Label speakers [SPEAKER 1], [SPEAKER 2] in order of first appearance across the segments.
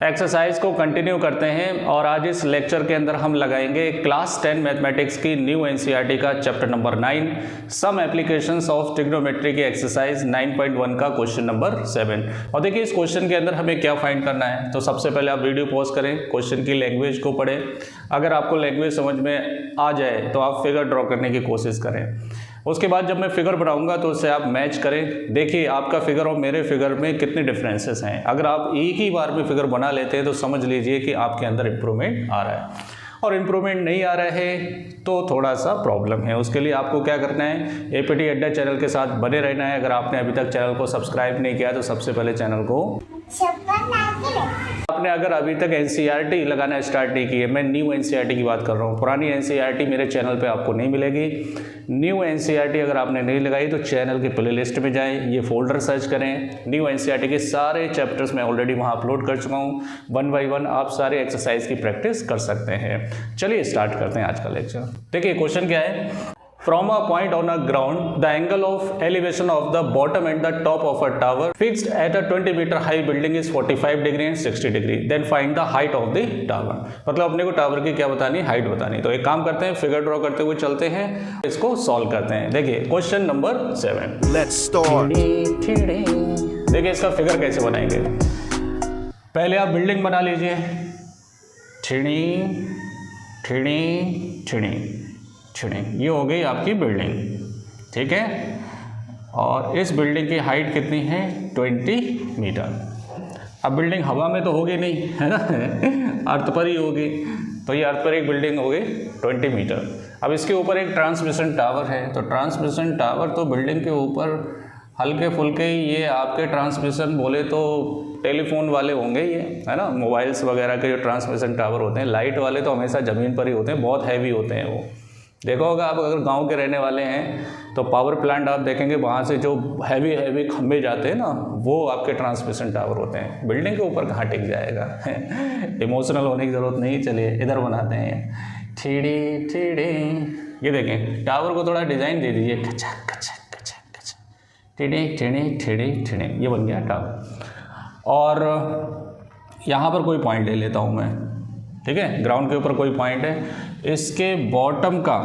[SPEAKER 1] Exercise को continue करते हैं और आज इस लेक्चर के अंदर हम लगाएंगे क्लास 10 मैथमेटिक्स की न्यू एनसीईआरटी का chapter number 9 some applications of trigonometry की एक्सरसाइज 9.1 का क्वेश्चन नंबर 7। और देखिए इस क्वेश्चन के अंदर हमें क्या फाइंड करना है। तो सबसे पहले आप वीडियो पॉज करें, क्वेश्चन की लैंग्वेज को पढ़ें। अगर आपको लैंग्वेज समझ में आ जाए तो आप फिगर ड्रॉ करने की कोशिश करें। उसके बाद जब मैं फिगर बनाऊंगा तो उससे आप मैच करें। देखिए आपका फिगर और मेरे फिगर में कितने डिफरेंसेस हैं। अगर आप एक ही बार में फिगर बना लेते हैं तो समझ लीजिए कि आपके अंदर इम्प्रूवमेंट आ रहा है, और इम्प्रूवमेंट नहीं आ रहा है तो थोड़ा सा प्रॉब्लम है। उसके लिए आपको क्या करना है, एपीटी अड्डा चैनल के साथ बने रहना है। अगर आपने अभी तक चैनल को सब्सक्राइब नहीं किया तो सबसे पहले चैनल को आपने अगर अभी तक एनसीईआरटी लगाना स्टार्ट नहीं की है, मैं न्यू एनसीईआरटी की बात कर रहा हूँ। पुरानी एनसीईआरटी मेरे चैनल पे आपको नहीं मिलेगी। न्यू एनसीईआरटी अगर आपने नहीं लगाई तो चैनल की प्लेलिस्ट में जाएं, ये फोल्डर सर्च करें। न्यू एनसीईआरटी के सारे चैप्टर्स मैं ऑलरेडी वहाँ अपलोड कर चुका हूँ। 1 बाय 1 आप सारे एक्सरसाइज की प्रैक्टिस कर सकते हैं। चलिए स्टार्ट करते हैं आज का लेक्चर। देखिए क्वेश्चन क्या है, From a point on a ground, the angle of elevation of the bottom and the top of a tower fixed at a 20-meter high building is 45 degree and 60 degree. Then find the height of the tower. मतलब अपने को tower की क्या बतानी, height बतानी। तो एक काम करते हैं, फिगर ड्रॉ करते हुए चलते हैं, इसको सॉल्व करते हैं। देखिए क्वेश्चन नंबर 7।
[SPEAKER 2] Let's start.
[SPEAKER 1] देखिए इसका फिगर कैसे बनाएंगे। पहले आप बिल्डिंग बना लीजिए, ठिणी ठिणी ठिणी ठिणी, ये हो गई आपकी बिल्डिंग, ठीक है। और इस बिल्डिंग की हाइट कितनी है, 20 मीटर। अब बिल्डिंग हवा में तो होगी नहीं, है ना, अर्थ पर ही होगी। तो ये अर्थ पर एक बिल्डिंग हो गई 20 मीटर। अब इसके ऊपर एक ट्रांसमिशन टावर है, तो ट्रांसमिशन टावर तो बिल्डिंग के ऊपर हल्के फुल्के ही, ये आपके ट्रांसमिशन बोले तो टेलीफोन वाले होंगे ये, है ना, मोबाइल्स वगैरह के जो ट्रांसमिशन टावर होते हैं। लाइट वाले तो हमेशा ज़मीन पर ही होते हैं, बहुत हैवी होते हैं वो। देखो होगा आप अगर गांव के रहने वाले हैं तो पावर प्लांट आप देखेंगे, वहाँ से जो हैवी हैवी खंभे जाते हैं ना, वो आपके ट्रांसमिशन टावर होते हैं। बिल्डिंग के ऊपर कहाँ टिक जाएगा। इमोशनल होने की ज़रूरत नहीं। चलिए इधर बनाते हैं, ठीड़ी ठीड़ी। ये देखें, टावर को थोड़ा डिज़ाइन दे दीजिए, खचा खचा खचा खचा, ठीड़ी ठीड़ी ठीड़ी ठीड़ी, ये बन गया टावर। और यहाँ पर कोई पॉइंट ले लेता हूँ मैं, ठीक है। ग्राउंड के ऊपर कोई पॉइंट है, इसके बॉटम का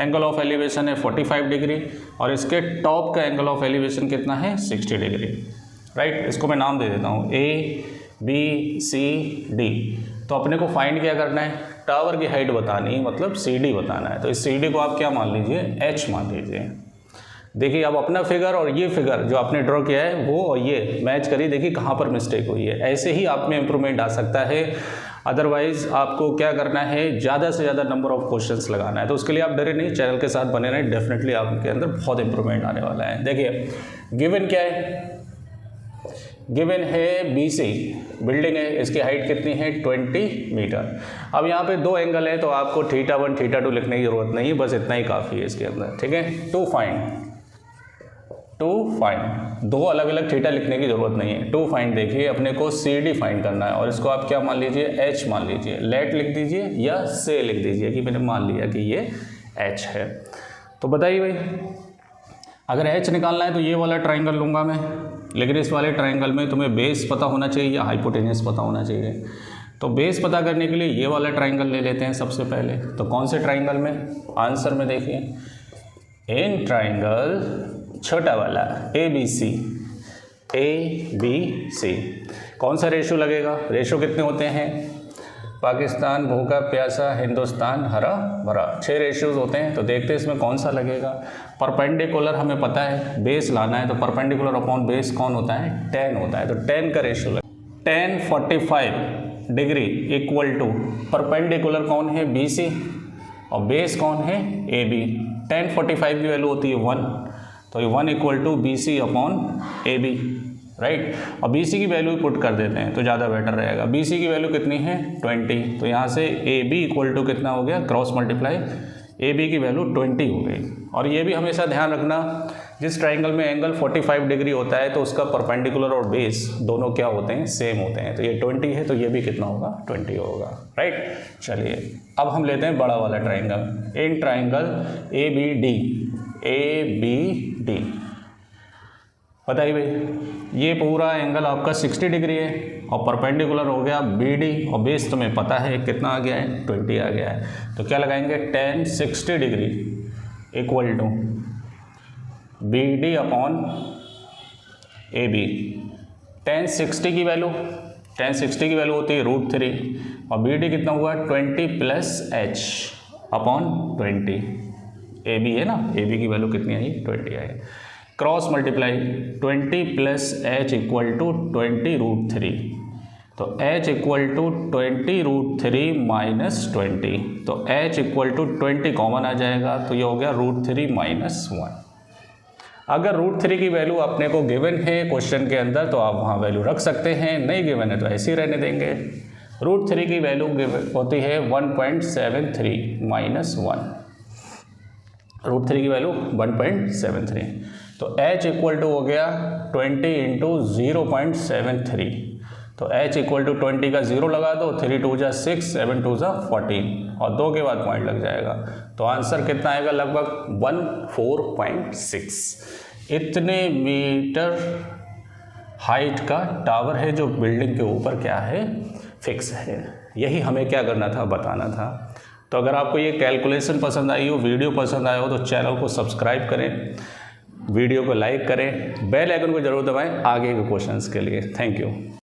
[SPEAKER 1] एंगल ऑफ एलिवेशन है 45 डिग्री और इसके टॉप का एंगल ऑफ एलिवेशन कितना है, 60 डिग्री, राइट। इसको मैं नाम दे देता हूँ ABCD। तो अपने को फाइंड क्या करना है, टावर की हाइट बतानी है, मतलब CD बताना है। तो इस CD को आप क्या मान लीजिए, H मान लीजिए। देखिए अब अपना फिगर और ये फिगर जो आपने ड्रॉ किया है वो और ये मैच करिए, देखिए कहाँ पर मिस्टेक हुई है। ऐसे ही आप में इम्प्रूवमेंट आ सकता है। अदरवाइज आपको क्या करना है, ज़्यादा से ज़्यादा नंबर ऑफ क्वेश्चंस लगाना है। तो उसके लिए आप डरे नहीं, चैनल के साथ बने रहें, डेफिनेटली आपके अंदर बहुत इंप्रूवमेंट आने वाला है। देखिए गिवन क्या है, गिवन है BC बिल्डिंग है, इसकी हाइट कितनी है, 20 मीटर। अब यहाँ पे दो एंगल है तो आपको θ1 θ2 लिखने की ज़रूरत नहीं है, बस इतना ही काफ़ी है इसके अंदर, ठीक है। टू फाइंड दो अलग अलग थीटा लिखने की ज़रूरत नहीं है। टू फाइंड देखिए अपने को CD फाइंड करना है और इसको आप क्या मान लीजिए, H मान लीजिए। लेट लिख दीजिए या से लिख दीजिए कि मैंने मान लिया कि ये H है। तो बताइए भाई, अगर H निकालना है तो ये वाला ट्राइंगल लूँगा मैं, लेकिन इस वाले ट्राइंगल में तुम्हें बेस पता होना चाहिए या हाइपोटेन्यूस पता होना चाहिए। तो बेस पता करने के लिए ये वाला ट्राइंगल ले लेते हैं सबसे पहले। तो कौन से ट्राइंगल में, आंसर में देखिए, इन ट्राइंगल छोटा वाला ABC कौन सा रेशो लगेगा, रेशो कितने होते हैं, पाकिस्तान भूखा प्यासा, हिंदुस्तान हरा भरा, 6 रेशियोज होते हैं। तो देखते हैं इसमें कौन सा लगेगा। परपेंडिकुलर हमें पता है, बेस लाना है, तो परपेंडिकुलर अपॉन बेस कौन होता है, 10 होता है। तो 10 का रेशियो लगेगा, 10 45 डिग्री इक्वल टू परपेंडिकुलर कौन है, BC, और बेस कौन है, AB। 10 45 की वैल्यू होती है 1, तो ये 1 equal to BC upon AB, right. और BC की वैल्यू पुट कर देते हैं तो ज़्यादा बेटर रहेगा। BC की वैल्यू कितनी है, 20। तो यहाँ से AB इक्वल टू कितना हो गया, क्रॉस मल्टीप्लाई, AB की वैल्यू 20 हो गई। और ये भी हमेशा ध्यान रखना, जिस ट्राइंगल में एंगल 45 डिग्री होता है तो उसका परपेंडिकुलर और बेस दोनों क्या होते हैं, सेम होते हैं। तो ये 20 है तो ये भी कितना होगा, 20 होगा, राइट। चलिए अब हम लेते हैं बड़ा वाला ट्राइंगल। इन ट्राइंगल ABD बताइए भाई, ये पूरा एंगल आपका 60 डिग्री है और परपेंडिकुलर हो गया BD और बेस तुम्हें पता है कितना आ गया है, 20 आ गया है। तो क्या लगाएंगे, tan 60 degree equal to BD upon AB। tan 60 की वैल्यू होती है √3 और BD कितना हुआ 20 प्लस H अपॉन 20। AB है ना, AB की वैल्यू कितनी आई, 20 आई। Cross multiply 20 plus H equal to 20√3, तो H इक्वल टू 20√3 माइनस 20, तो H इक्वल टू 20 कॉमन आ जाएगा, तो ये हो गया √3 माइनस 1। अगर √3 की वैल्यू अपने को गिवन है क्वेश्चन के अंदर तो आप वहाँ वैल्यू रख सकते हैं, नहीं गिवन है तो ऐसे ही रहने देंगे। √3 की वैल्यू होती है 1.73 माइनस 1, √3 की वैल्यू 1.73, तो H इक्वल टू हो गया 20 इंटू 0.73, तो H इक्वल टू 20 का 0 लगा दो, 3 2 जा 6, 7 2 जा 14 और 2 के बाद पॉइंट लग जाएगा, तो आंसर कितना आएगा, लगभग 14.6। इतने मीटर हाइट का टावर है जो बिल्डिंग के ऊपर क्या है, फिक्स है। यही हमें क्या करना था, बताना था। तो अगर आपको ये कैलकुलेशन पसंद आई हो, वीडियो पसंद आया हो, तो चैनल को सब्सक्राइब करें, वीडियो को लाइक करें, बेल आइकन को जरूर दबाएं आगे के क्वेश्चंस के लिए। Thank you.